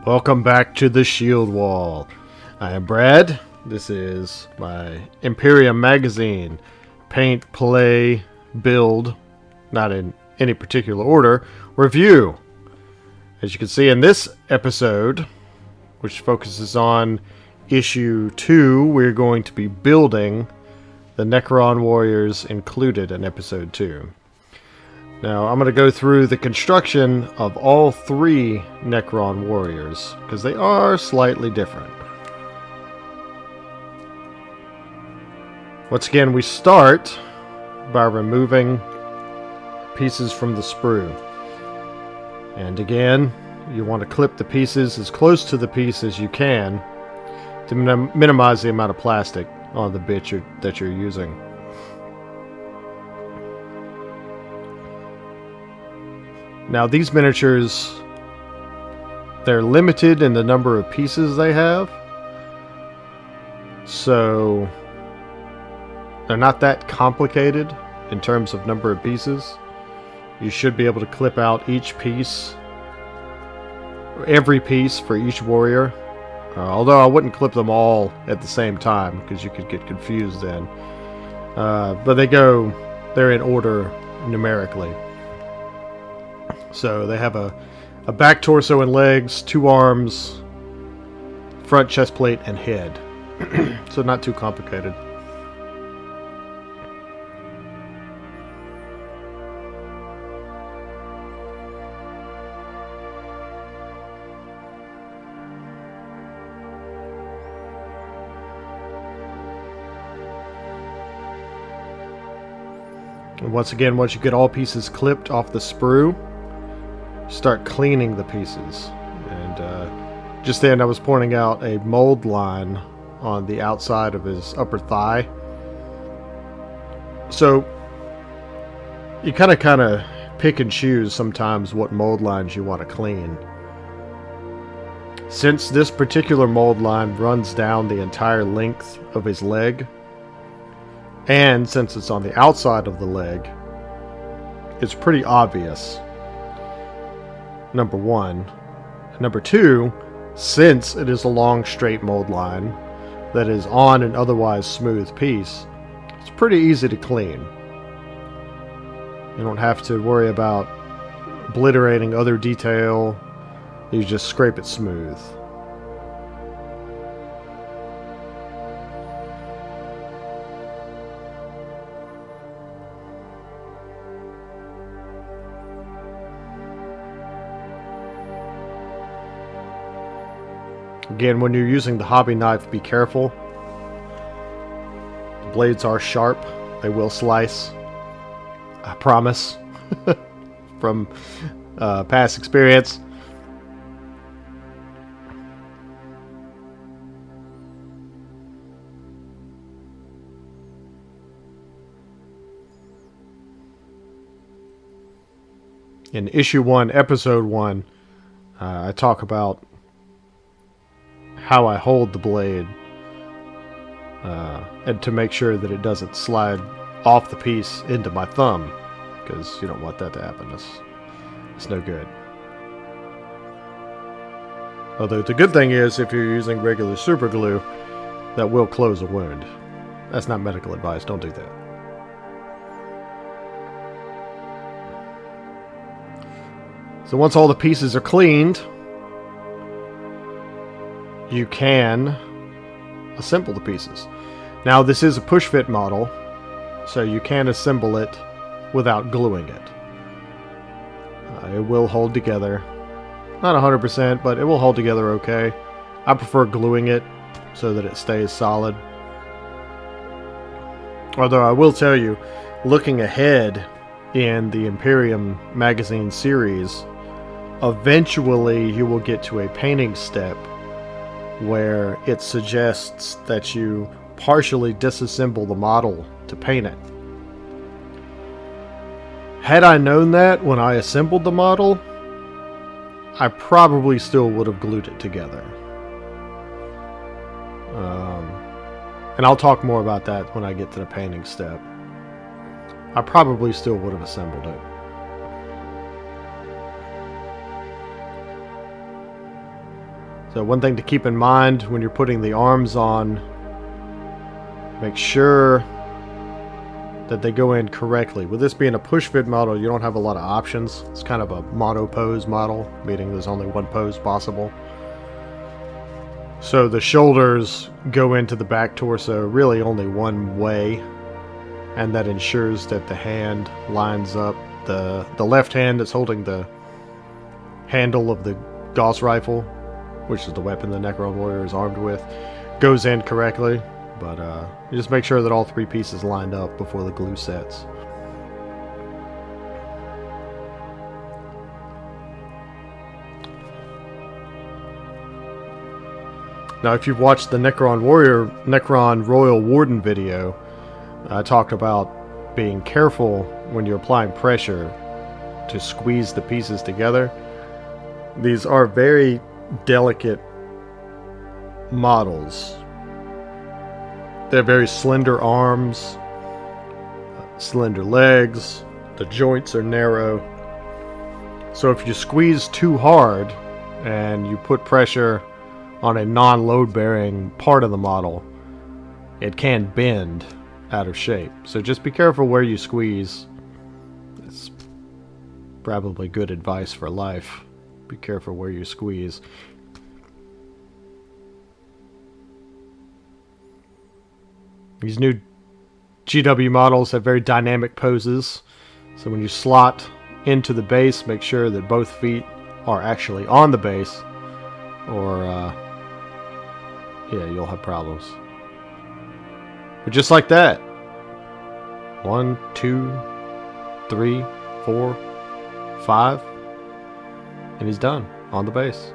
Welcome back to the Shield Wall. I am Brad. This is my Imperium magazine. Paint, play, build, not in any particular order, review. As you can see in this episode, which focuses on issue 2, we're going to be building the Necron warriors included in episode 2. Now, I'm going to go through the construction of all 3 Necron warriors, because they are slightly different. Once again, we start by removing pieces from the sprue. And again, you want to clip the pieces as close to the piece as you can to minimize the amount of plastic on the bit that you're using. Now these miniatures, they're limited in the number of pieces they have, so they're not that complicated in terms of number of pieces. You should be able to clip out each piece, every piece for each warrior, although I wouldn't clip them all at the same time because you could get confused then. But they're in order numerically. So they have a back, torso, and legs, 2 arms, front chest plate, and head. So not too complicated. And once again, once you get all pieces clipped off the sprue, start cleaning the pieces. And just then I was pointing out a mold line on the outside of his upper thigh. So you kind of pick and choose sometimes what mold lines you want to clean. Since this particular mold line runs down the entire length of his leg, and since it's on the outside of the leg, it's pretty obvious. Number 1. Number 2, since it is a long straight mold line that is on an otherwise smooth piece, it's pretty easy to clean. You don't have to worry about obliterating other detail. You just scrape it smooth. Again, when you're using the hobby knife, be careful. The blades are sharp. They will slice. I promise. From past experience. In issue 1, episode 1, I talk about how I hold the blade and to make sure that it doesn't slide off the piece into my thumb, because you don't want that to happen. It's no good. Although the good thing is, if you're using regular super glue, that will close a wound. That's not medical advice. Don't do that. So once all the pieces are cleaned, you can assemble the pieces. Now, this is a push-fit model, so you can assemble it without gluing it. It will hold together. Not 100%, but it will hold together okay. I prefer gluing it so that it stays solid. Although I will tell you, looking ahead in the Imperium magazine series, eventually you will get to a painting step where it suggests that you partially disassemble the model to paint it. Had I known that when I assembled the model, I probably still would have glued it together. And I'll talk more about that when I get to the painting step. I probably still would have assembled it. So one thing to keep in mind when you're putting the arms on, make sure that they go in correctly. With this being a push fit model, you don't have a lot of options. It's kind of a mono pose model, meaning there's only one pose possible. So the shoulders go into the back torso really only one way, and that ensures that the hand lines up. The left hand that's holding the handle of the Gauss rifle, which is the weapon the Necron warrior is armed with, goes in correctly. But you just make sure that all three pieces lined up before the glue sets. Now, if you've watched the Necron Royal Warden video, I talked about being careful when you're applying pressure to squeeze the pieces together. These are very delicate models. They have very slender arms, slender legs, the joints are narrow. So if you squeeze too hard and you put pressure on a non-load bearing part of the model, it can bend out of shape. So just be careful where you squeeze. It's probably good advice for life. Be careful where you squeeze. These new GW models have very dynamic poses. So when you slot into the base, make sure that both feet are actually on the base, or yeah, you'll have problems. But just like that, 1, 2, 3, 4, 5, and he's done on the base.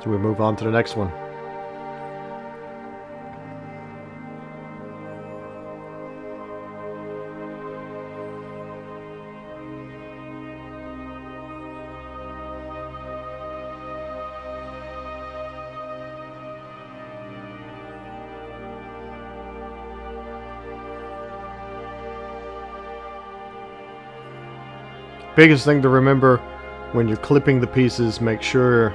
So we move on to the next one. Biggest thing to remember when you're clipping the pieces, make sure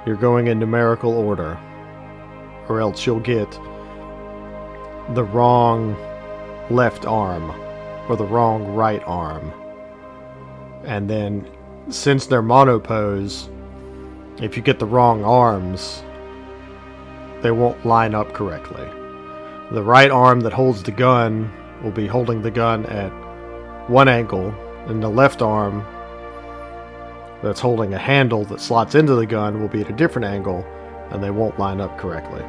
you're going in numerical order, or else you'll get the wrong left arm or the wrong right arm. And then, since they're monopose, if you get the wrong arms, they won't line up correctly. The right arm that holds the gun will be holding the gun at one angle, and the left arm that's holding a handle that slots into the gun will be at a different angle, and they won't line up correctly.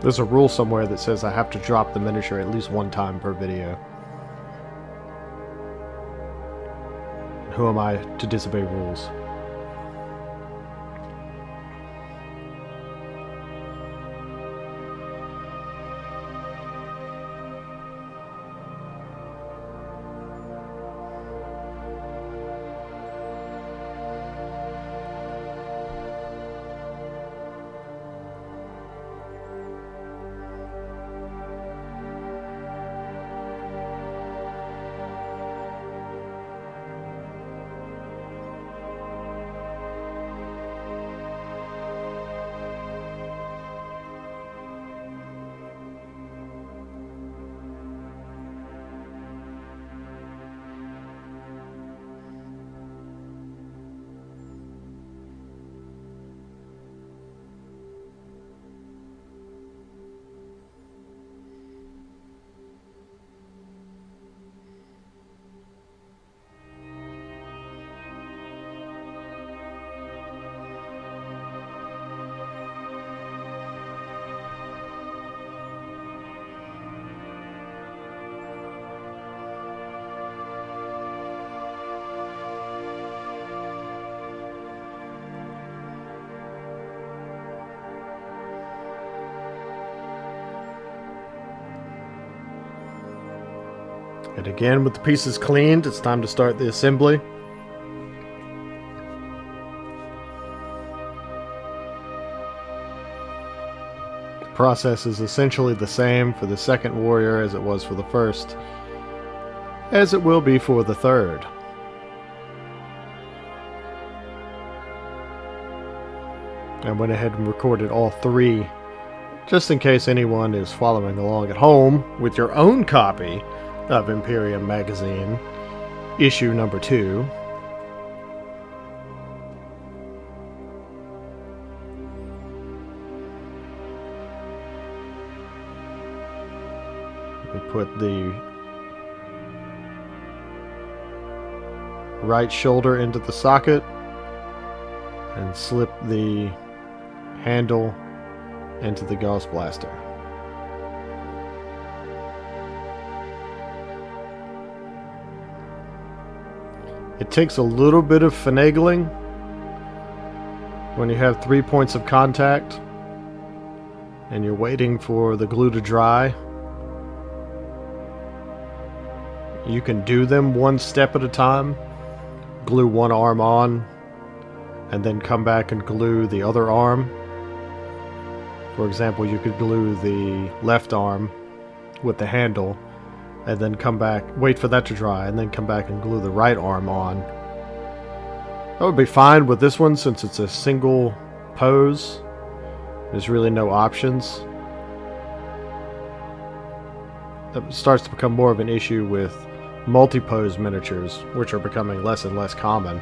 There's a rule somewhere that says I have to drop the miniature at least one time per video. Who am I to disobey rules? And again, with the pieces cleaned, it's time to start the assembly. The process is essentially the same for the second warrior as it was for the first, as it will be for the third. I went ahead and recorded all three, just in case anyone is following along at home with your own copy of Imperium Magazine, issue number 2. We put the right shoulder into the socket and slip the handle into the Gauss blaster. It takes a little bit of finagling when you have 3 points of contact and you're waiting for the glue to dry. You can do them one step at a time, glue one arm on, and then come back and glue the other arm. For example, you could glue the left arm with the handle, and then come back, wait for that to dry, and then come back and glue the right arm on. That would be fine with this one since it's a single pose. There's really no options. That starts to become more of an issue with multi-pose miniatures, which are becoming less and less common.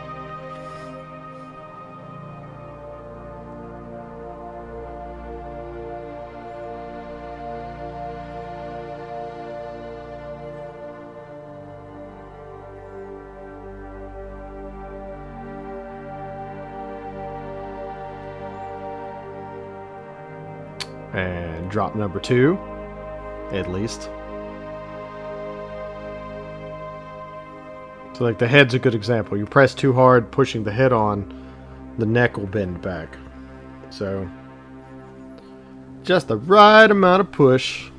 And drop number 2, at least. So like the head's a good example. You press too hard pushing the head on, the neck will bend back. So just the right amount of push.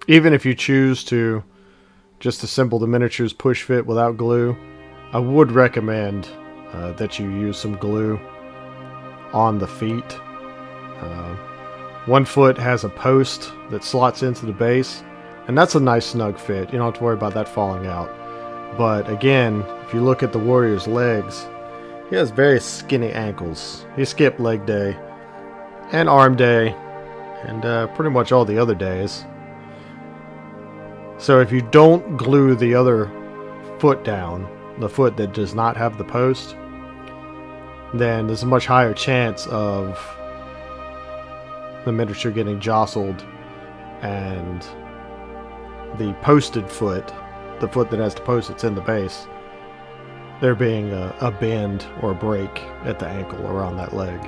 Even if you choose to just assemble the miniatures push fit without glue, I would recommend that you use some glue on the feet. One foot has a post that slots into the base, and that's a nice snug fit. You don't have to worry about that falling out. But again, if you look at the warrior's legs, he has very skinny ankles. He skipped leg day and arm day and pretty much all the other days. So if you don't glue the other foot down, the foot that does not have the post, then there's a much higher chance of the miniature getting jostled and the posted foot, the foot that has the post that's in the base, there being a bend or a break at the ankle around that leg.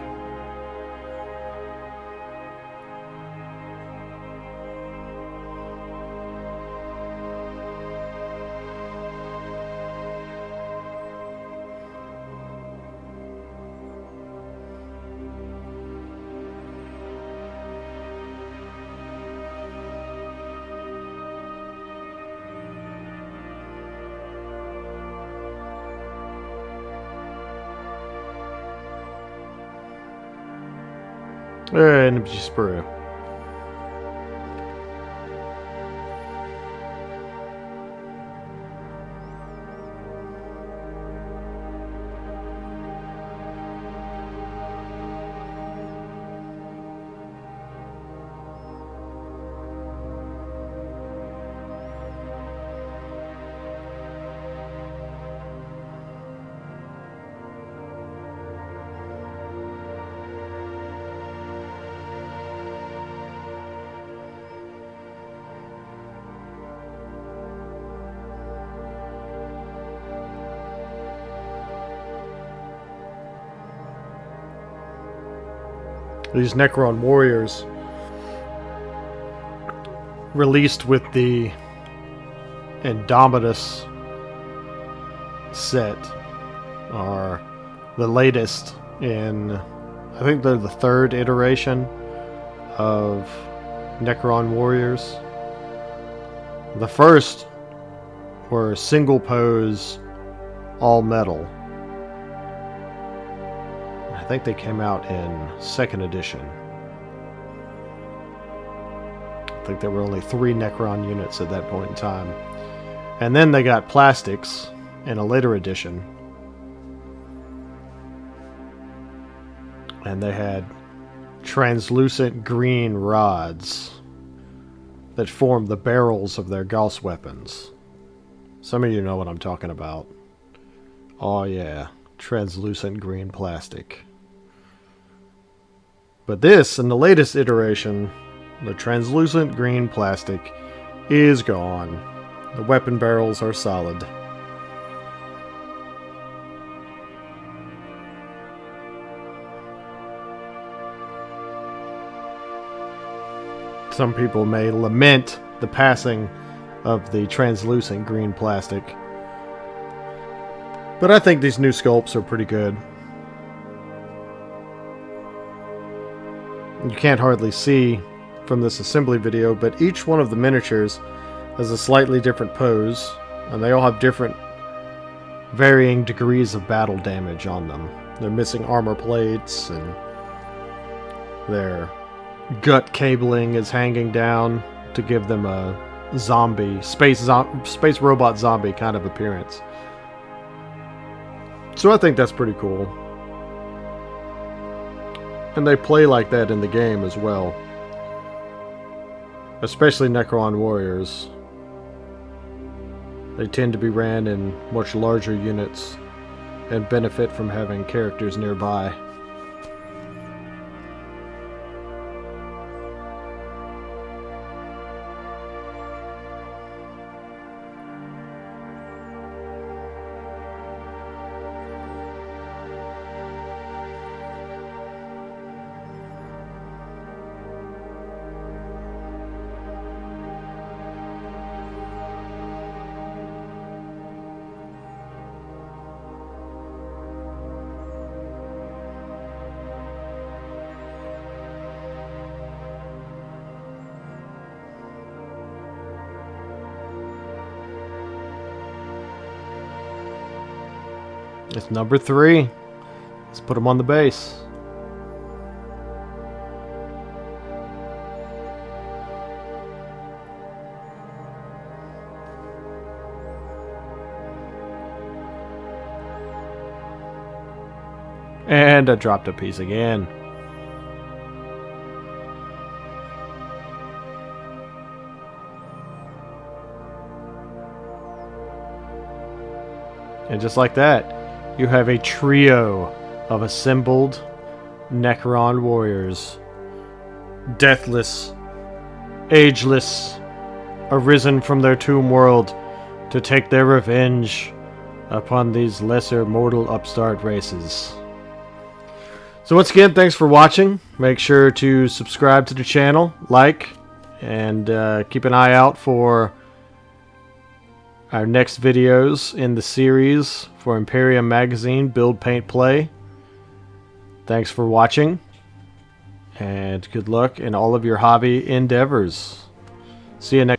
And empty sprue. These Necron warriors, released with the Indomitus set, are the latest in I think they're the third iteration of Necron warriors. The first were single pose, all metal. I think they came out in 2nd edition. I think there were only 3 Necron units at that point in time. And then they got plastics in a later edition. And they had translucent green rods that formed the barrels of their Gauss weapons. Some of you know what I'm talking about. Oh yeah, translucent green plastic. But this, in the latest iteration, the translucent green plastic is gone. The weapon barrels are solid. Some people may lament the passing of the translucent green plastic, but I think these new sculpts are pretty good. You can't hardly see from this assembly video, but each one of the miniatures has a slightly different pose, and they all have different varying degrees of battle damage on them. They're missing armor plates, and their gut cabling is hanging down to give them a zombie, space robot zombie kind of appearance. So I think that's pretty cool. And they play like that in the game as well. Especially Necron warriors. They tend to be ran in much larger units and benefit from having characters nearby. It's number 3. Let's put him on the base. And I dropped a piece again. And just like that, you have a trio of assembled Necron warriors. Deathless, ageless, arisen from their tomb world to take their revenge upon these lesser mortal upstart races. So once again, thanks for watching. Make sure to subscribe to the channel, like, and keep an eye out for our next videos in the series for Imperium Magazine Build, Paint, Play. Thanks for watching, and good luck in all of your hobby endeavors. See you next